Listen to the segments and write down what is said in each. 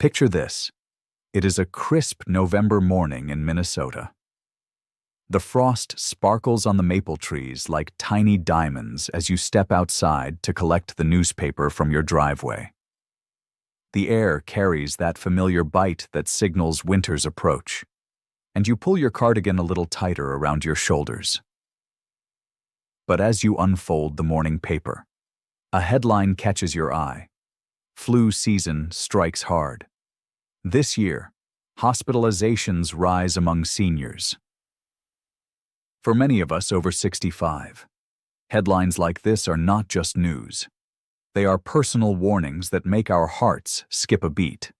Picture this. It is a crisp November morning in Minnesota. The frost sparkles on the maple trees like tiny diamonds as you step outside to collect the newspaper from your driveway. The air carries that familiar bite that signals winter's approach, and you pull your cardigan a little tighter around your shoulders. But as you unfold the morning paper, a headline catches your eye. Flu season strikes hard. This year, hospitalizations rise among seniors. For many of us over 65, headlines like this are not just news. They are personal warnings that make our hearts skip a beat.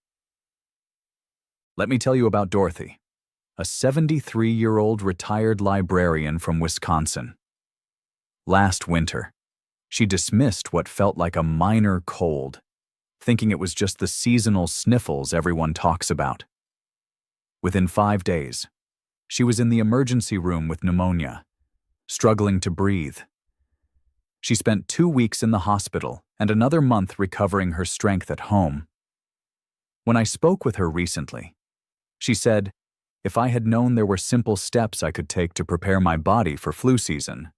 Let me tell you about Dorothy, a 73-year-old retired librarian from Wisconsin. Last winter, she dismissed what felt like a minor cold, thinking it was just the seasonal sniffles everyone talks about. Within 5 days, she was in the emergency room with pneumonia, struggling to breathe. She spent 2 weeks in the hospital and another month recovering her strength at home. When I spoke with her recently, she said, "If I had known there were simple steps I could take to prepare my body for flu season,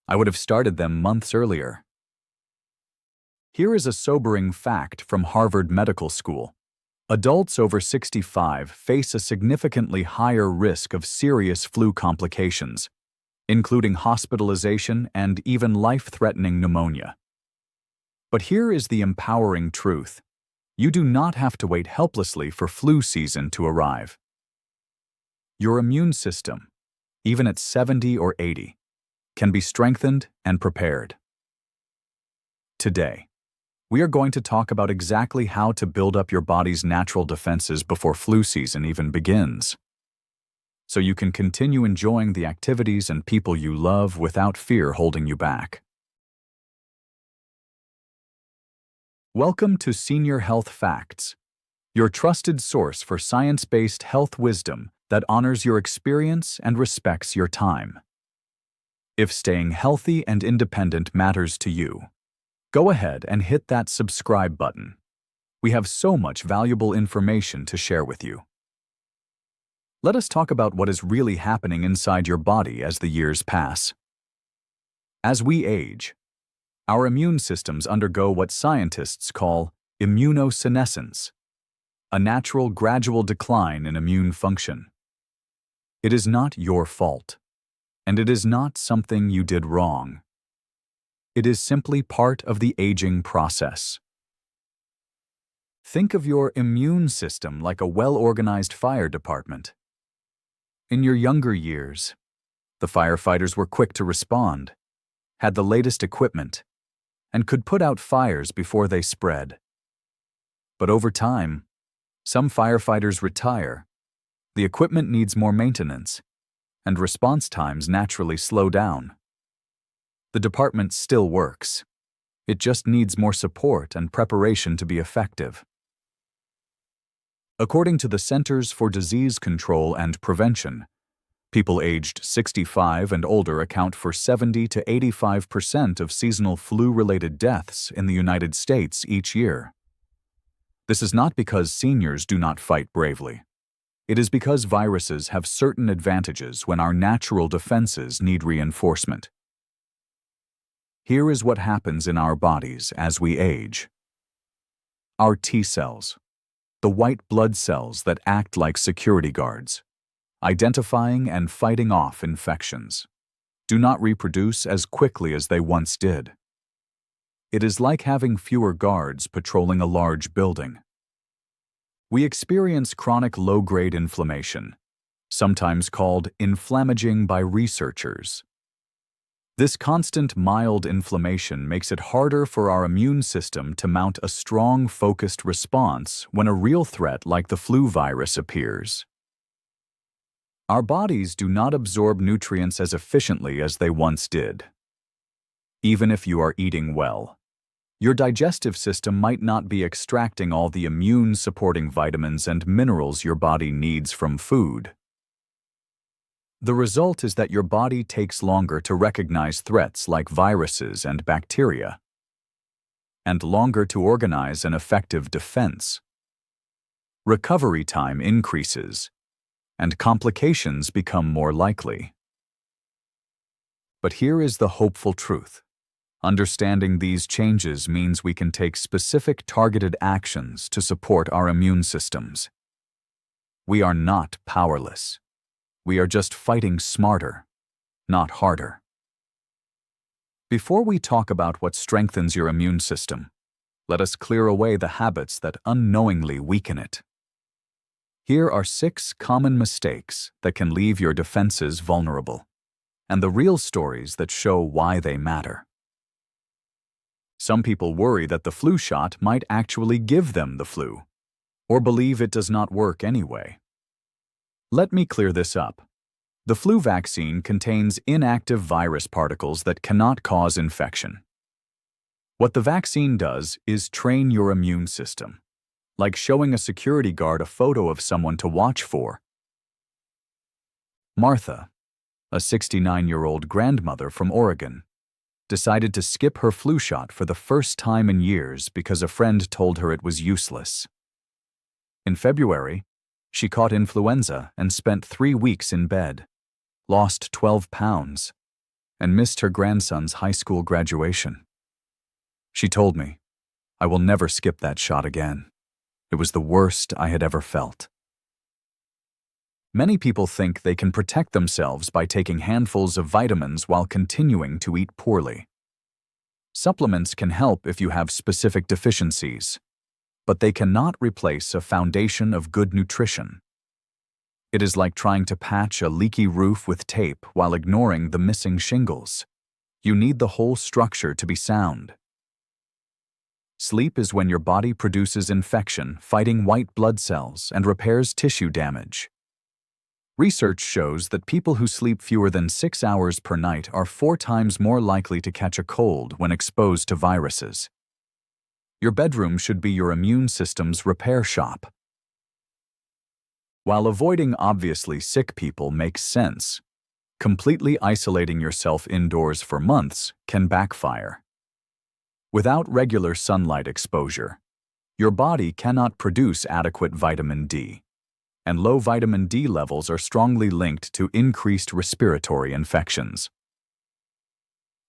I would have started them months earlier." Here is a sobering fact from Harvard Medical School. Adults over 65 face a significantly higher risk of serious flu complications, including hospitalization and even life-threatening pneumonia. But here is the empowering truth. You do not have to wait helplessly for flu season to arrive. Your immune system, even at 70 or 80, can be strengthened and prepared. Today, we are going to talk about exactly how to build up your body's natural defenses before flu season even begins, so you can continue enjoying the activities and people you love without fear holding you back. Welcome to Senior Health Facts, your trusted source for science-based health wisdom that honors your experience and respects your time. If staying healthy and independent matters to you, go ahead and hit that subscribe button. We have so much valuable information to share with you. Let us talk about what is really happening inside your body as the years pass. As we age, our immune systems undergo what scientists call immunosenescence, a natural gradual decline in immune function. It is not your fault, and it is not something you did wrong. It is simply part of the aging process. Think of your immune system like a well-organized fire department. In your younger years, the firefighters were quick to respond, had the latest equipment, and could put out fires before they spread. But over time, some firefighters retire, the equipment needs more maintenance, and response times naturally slow down. The department still works. It just needs more support and preparation to be effective. According to the Centers for Disease Control and Prevention, people aged 65 and older account for 70 to 85% of seasonal flu-related deaths in the United States each year. This is not because seniors do not fight bravely. It is because viruses have certain advantages when our natural defenses need reinforcement. Here is what happens in our bodies as we age. Our T cells, the white blood cells that act like security guards, identifying and fighting off infections, do not reproduce as quickly as they once did. It is like having fewer guards patrolling a large building. We experience chronic low-grade inflammation, sometimes called inflammaging by researchers. This constant mild inflammation makes it harder for our immune system to mount a strong, focused response when a real threat like the flu virus appears. Our bodies do not absorb nutrients as efficiently as they once did. Even if you are eating well, your digestive system might not be extracting all the immune-supporting vitamins and minerals your body needs from food. The result is that your body takes longer to recognize threats like viruses and bacteria, and longer to organize an effective defense. recovery time increases, and complications become more likely. But here is the hopeful truth. Understanding these changes means we can take specific targeted actions to support our immune systems. We are not powerless. We are just fighting smarter, not harder. Before we talk about what strengthens your immune system, let us clear away the habits that unknowingly weaken it. Here are 6 common mistakes that can leave your defenses vulnerable, and the real stories that show why they matter. Some people worry that the flu shot might actually give them the flu, or believe it does not work anyway. Let me clear this up. The flu vaccine contains inactive virus particles that cannot cause infection. What the vaccine does is train your immune system, like showing a security guard a photo of someone to watch for. Martha, a 69-year-old grandmother from Oregon, decided to skip her flu shot for the first time in years because a friend told her it was useless. In February, she caught influenza and spent 3 weeks in bed, lost 12 pounds, and missed her grandson's high school graduation. She told me, "I will never skip that shot again. It was the worst I had ever felt." Many people think they can protect themselves by taking handfuls of vitamins while continuing to eat poorly. Supplements can help if you have specific deficiencies, but they cannot replace a foundation of good nutrition. It is like trying to patch a leaky roof with tape while ignoring the missing shingles. You need the whole structure to be sound. Sleep is when your body produces infection, fighting white blood cells, and repairs tissue damage. Research shows that people who sleep fewer than 6 hours per night are 4 times more likely to catch a cold when exposed to viruses. Your bedroom should be your immune system's repair shop. While avoiding obviously sick people makes sense, completely isolating yourself indoors for months can backfire. Without regular sunlight exposure, your body cannot produce adequate vitamin D, and low vitamin D levels are strongly linked to increased respiratory infections.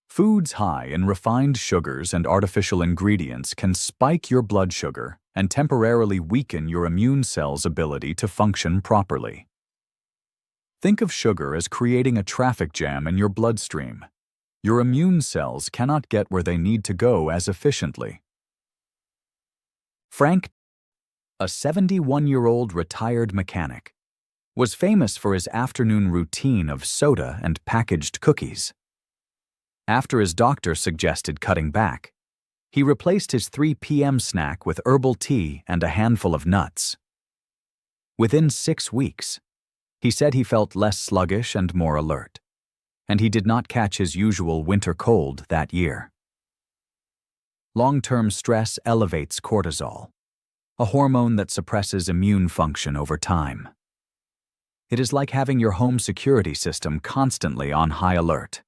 Foods high in refined sugars and artificial ingredients can spike your blood sugar and temporarily weaken your immune cells' ability to function properly. Think of sugar as creating a traffic jam in your bloodstream. Your immune cells cannot get where they need to go as efficiently. Frank, a 71-year-old retired mechanic, was famous for his afternoon routine of soda and packaged cookies. After his doctor suggested cutting back, he replaced his 3 p.m. snack with herbal tea and a handful of nuts. Within 6 weeks, he said he felt less sluggish and more alert, and he did not catch his usual winter cold that year. Long-term stress elevates cortisol, a hormone that suppresses immune function over time. It is like having your home security system constantly on high alert.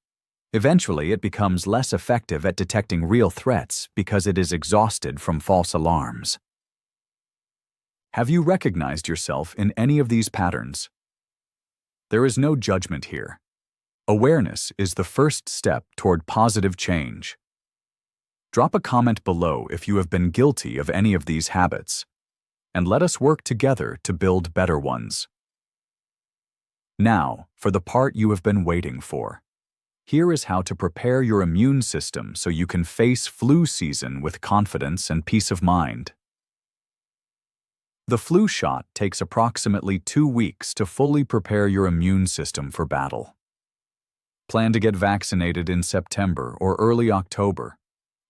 Eventually, it becomes less effective at detecting real threats because it is exhausted from false alarms. Have you recognized yourself in any of these patterns? There is no judgment here. Awareness is the first step toward positive change. Drop a comment below if you have been guilty of any of these habits, and let us work together to build better ones. Now, for the part you have been waiting for. Here is how to prepare your immune system so you can face flu season with confidence and peace of mind. The flu shot takes approximately 2 weeks to fully prepare your immune system for battle. Plan to get vaccinated in September or early October,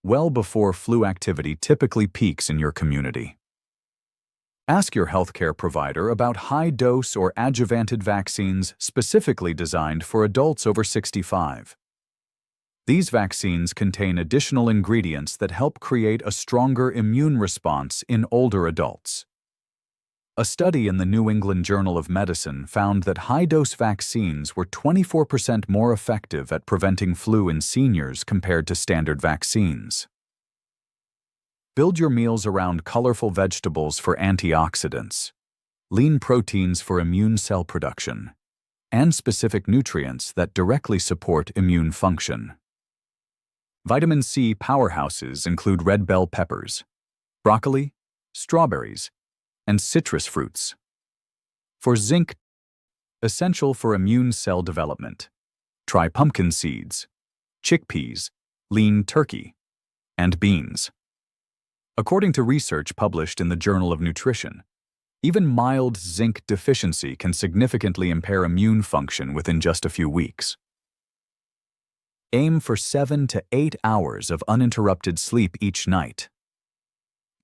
well before flu activity typically peaks in your community. Ask your healthcare provider about high-dose or adjuvanted vaccines specifically designed for adults over 65. These vaccines contain additional ingredients that help create a stronger immune response in older adults. A study in the New England Journal of Medicine found that high-dose vaccines were 24% more effective at preventing flu in seniors compared to standard vaccines. Build your meals around colorful vegetables for antioxidants, lean proteins for immune cell production, and specific nutrients that directly support immune function. Vitamin C powerhouses include red bell peppers, broccoli, strawberries, and citrus fruits. For zinc, essential for immune cell development, try pumpkin seeds, chickpeas, lean turkey, and beans. According to research published in the Journal of Nutrition, even mild zinc deficiency can significantly impair immune function within just a few weeks. Aim for 7 to 8 hours of uninterrupted sleep each night.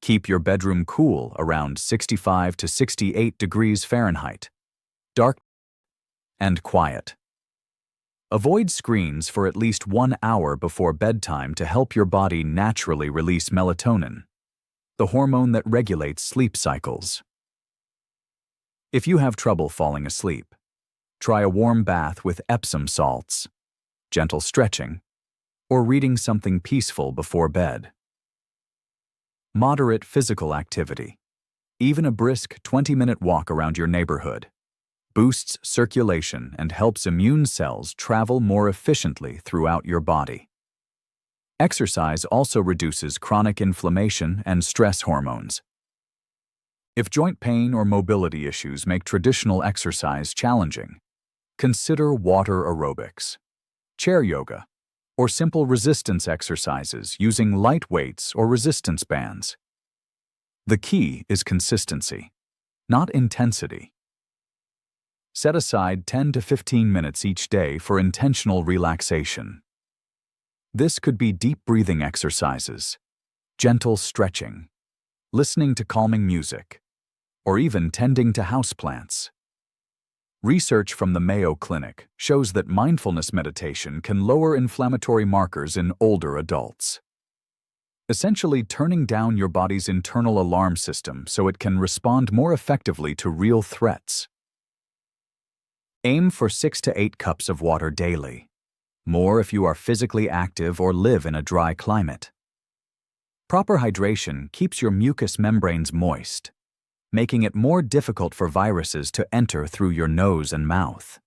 Keep your bedroom cool around 65 to 68 degrees Fahrenheit, dark and quiet. Avoid screens for at least 1 hour before bedtime to help your body naturally release melatonin, the hormone that regulates sleep cycles. If you have trouble falling asleep, try a warm bath with Epsom salts, gentle stretching, or reading something peaceful before bed. Moderate physical activity, even a brisk 20-minute walk around your neighborhood, boosts circulation and helps immune cells travel more efficiently throughout your body. Exercise also reduces chronic inflammation and stress hormones. If joint pain or mobility issues make traditional exercise challenging, consider water aerobics, chair yoga, or simple resistance exercises using light weights or resistance bands. The key is consistency, not intensity. Set aside 10 to 15 minutes each day for intentional relaxation. This could be deep breathing exercises, gentle stretching, listening to calming music, or even tending to houseplants. Research from the Mayo Clinic shows that mindfulness meditation can lower inflammatory markers in older adults, essentially turning down your body's internal alarm system so it can respond more effectively to real threats. Aim for 6 to 8 cups of water daily, more if you are physically active or live in a dry climate. Proper hydration keeps your mucous membranes moist, making it more difficult for viruses to enter through your nose and mouth,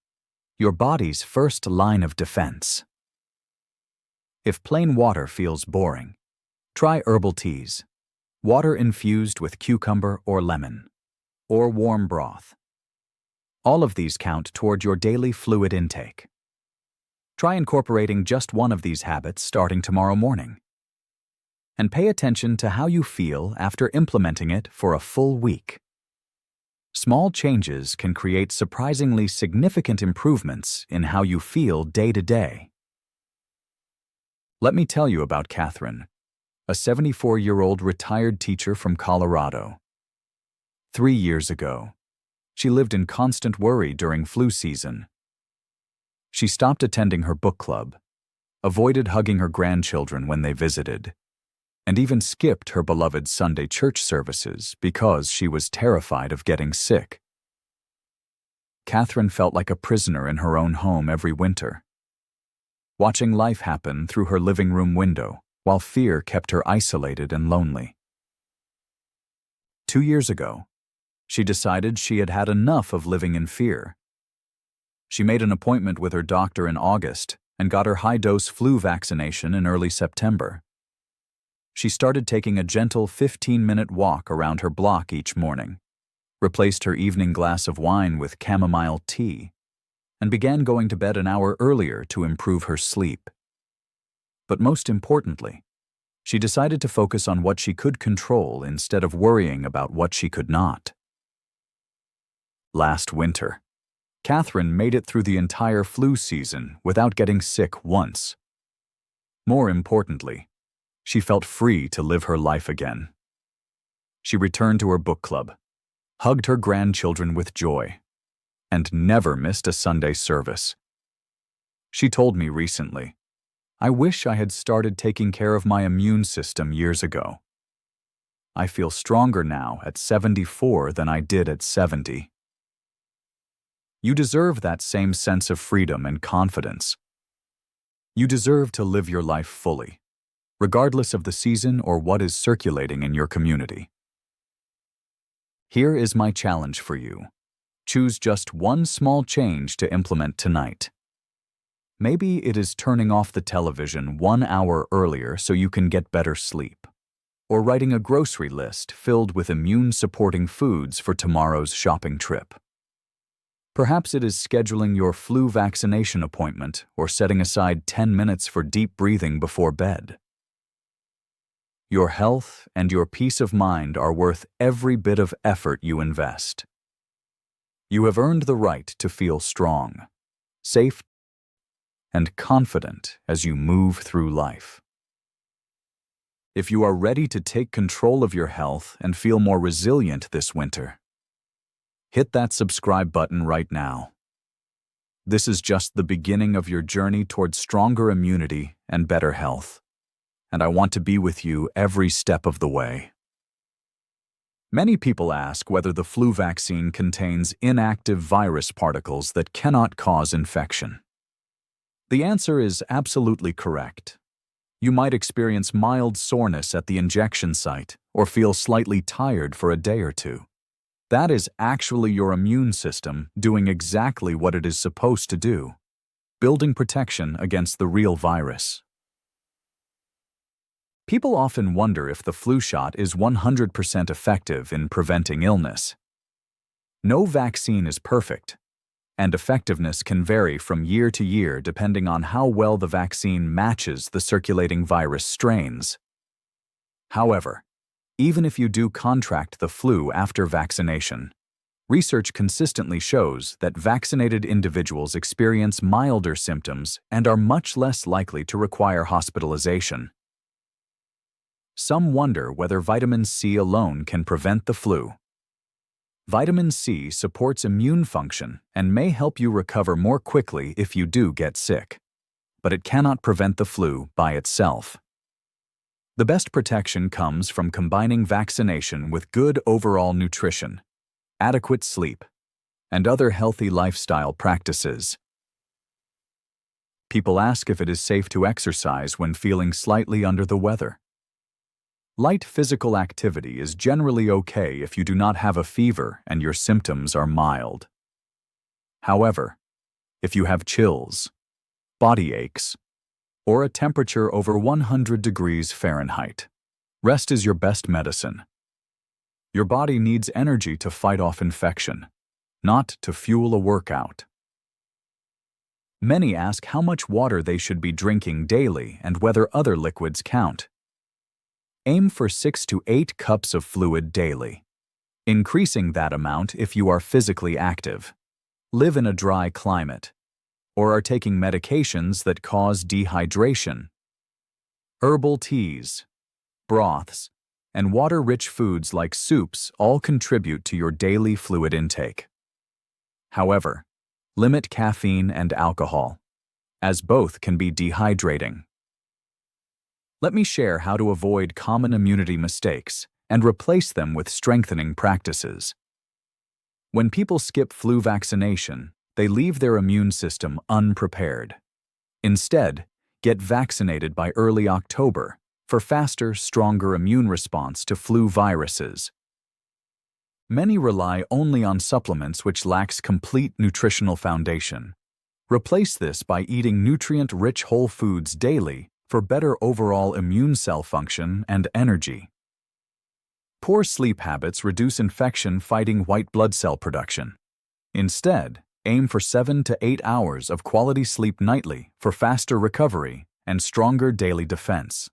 your body's first line of defense. If plain water feels boring, try herbal teas, water infused with cucumber or lemon, or warm broth. All of these count toward your daily fluid intake. Try incorporating just one of these habits starting tomorrow morning. And pay attention to how you feel after implementing it for a full week. Small changes can create surprisingly significant improvements in how you feel day to day. Let me tell you about Catherine, a 74-year-old retired teacher from Colorado. 3 years ago, she lived in constant worry during flu season. She stopped attending her book club, avoided hugging her grandchildren when they visited, and even skipped her beloved Sunday church services because she was terrified of getting sick. Catherine felt like a prisoner in her own home every winter, watching life happen through her living room window while fear kept her isolated and lonely. 2 years ago, she decided she had had enough of living in fear. She made an appointment with her doctor in August and got her high-dose flu vaccination in early September. She started taking a gentle 15-minute walk around her block each morning, replaced her evening glass of wine with chamomile tea, and began going to bed an hour earlier to improve her sleep. But most importantly, she decided to focus on what she could control instead of worrying about what she could not. Last winter, Catherine made it through the entire flu season without getting sick once. More importantly, she felt free to live her life again. She returned to her book club, hugged her grandchildren with joy, and never missed a Sunday service. She told me recently, "I wish I had started taking care of my immune system years ago. I feel stronger now at 74 than I did at 70." You deserve that same sense of freedom and confidence. You deserve to live your life fully, regardless of the season or what is circulating in your community. Here is my challenge for you. Choose just one small change to implement tonight. Maybe it is turning off the television 1 hour earlier so you can get better sleep, or writing a grocery list filled with immune-supporting foods for tomorrow's shopping trip. Perhaps it is scheduling your flu vaccination appointment or setting aside 10 minutes for deep breathing before bed. Your health and your peace of mind are worth every bit of effort you invest. You have earned the right to feel strong, safe, and confident as you move through life. If you are ready to take control of your health and feel more resilient this winter, hit that subscribe button right now. This is just the beginning of your journey towards stronger immunity and better health, and I want to be with you every step of the way. Many people ask whether the flu vaccine contains inactive virus particles that cannot cause infection. The answer is absolutely correct. You might experience mild soreness at the injection site or feel slightly tired for a day or two. That is actually your immune system doing exactly what it is supposed to do, building protection against the real virus. People often wonder if the flu shot is 100% effective in preventing illness. No vaccine is perfect, and effectiveness can vary from year to year depending on how well the vaccine matches the circulating virus strains. However, even if you do contract the flu after vaccination, research consistently shows that vaccinated individuals experience milder symptoms and are much less likely to require hospitalization. Some wonder whether vitamin C alone can prevent the flu. Vitamin C supports immune function and may help you recover more quickly if you do get sick, but it cannot prevent the flu by itself. The best protection comes from combining vaccination with good overall nutrition, adequate sleep, and other healthy lifestyle practices. People ask if it is safe to exercise when feeling slightly under the weather. Light physical activity is generally okay if you do not have a fever and your symptoms are mild. However, if you have chills, body aches, or a temperature over 100 degrees Fahrenheit, rest is your best medicine. Your body needs energy to fight off infection, not to fuel a workout. Many ask how much water they should be drinking daily and whether other liquids count. Aim for 6 to 8 cups of fluid daily, increasing that amount if you are physically active, live in a dry climate, or are taking medications that cause dehydration. Herbal teas, broths, and water-rich foods like soups all contribute to your daily fluid intake. However, limit caffeine and alcohol, as both can be dehydrating. Let me share how to avoid common immunity mistakes and replace them with strengthening practices. When people skip flu vaccination, they leave their immune system unprepared. Instead, get vaccinated by early October for faster, stronger immune response to flu viruses. Many rely only on supplements which lacks complete nutritional foundation. Replace this by eating nutrient-rich whole foods daily for better overall immune cell function and energy. Poor sleep habits reduce infection-fighting white blood cell production. Instead, aim for 7 to 8 hours of quality sleep nightly for faster recovery and stronger daily defense.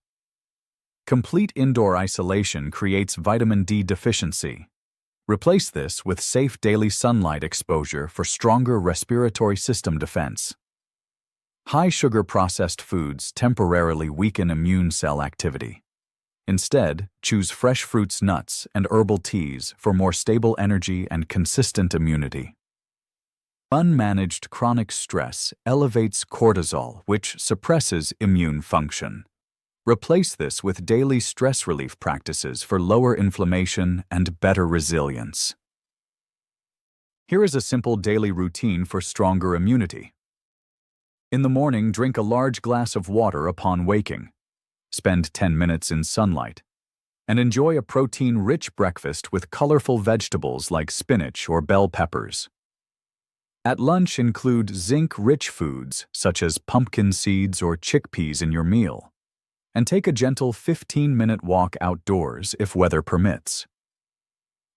Complete indoor isolation creates vitamin D deficiency. Replace this with safe daily sunlight exposure for stronger respiratory system defense. High-sugar processed foods temporarily weaken immune cell activity. Instead, choose fresh fruits, nuts, and herbal teas for more stable energy and consistent immunity. Unmanaged chronic stress elevates cortisol, which suppresses immune function. Replace this with daily stress relief practices for lower inflammation and better resilience. Here is a simple daily routine for stronger immunity. In the morning, drink a large glass of water upon waking. Spend 10 minutes in sunlight. And enjoy a protein-rich breakfast with colorful vegetables like spinach or bell peppers. At lunch, include zinc-rich foods such as pumpkin seeds or chickpeas in your meal. And take a gentle 15-minute walk outdoors if weather permits.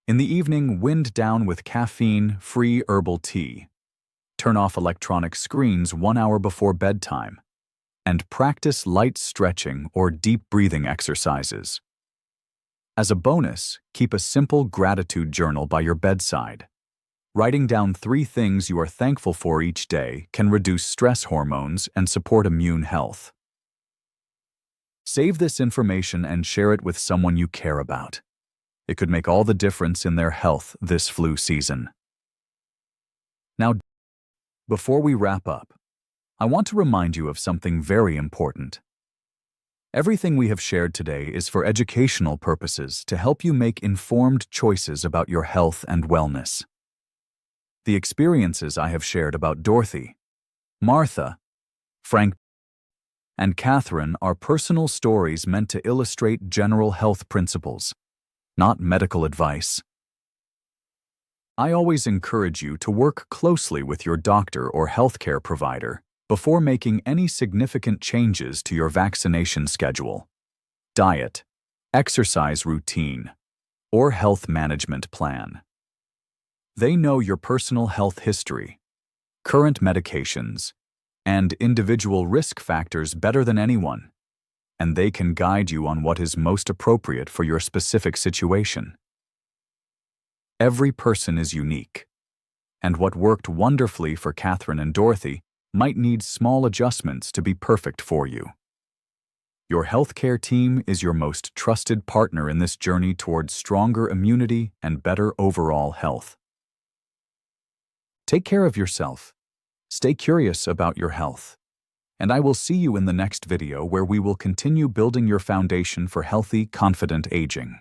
In the evening, wind down with caffeine-free herbal tea. Turn off electronic screens 1 hour before bedtime. And practice light stretching or deep breathing exercises. As a bonus, keep a simple gratitude journal by your bedside. Writing down 3 things you are thankful for each day can reduce stress hormones and support immune health. Save this information and share it with someone you care about. It could make all the difference in their health this flu season. Now, before we wrap up, I want to remind you of something very important. Everything we have shared today is for educational purposes to help you make informed choices about your health and wellness. The experiences I have shared about Dorothy, Martha, Frank, and Catherine are personal stories meant to illustrate general health principles, not medical advice. I always encourage you to work closely with your doctor or healthcare provider before making any significant changes to your vaccination schedule, diet, exercise routine, or health management plan. They know your personal health history, current medications, and individual risk factors better than anyone, and they can guide you on what is most appropriate for your specific situation. Every person is unique, and what worked wonderfully for Catherine and Dorothy might need small adjustments to be perfect for you. Your healthcare team is your most trusted partner in this journey towards stronger immunity and better overall health. Take care of yourself. Stay curious about your health. And I will see you in the next video where we will continue building your foundation for healthy, confident aging.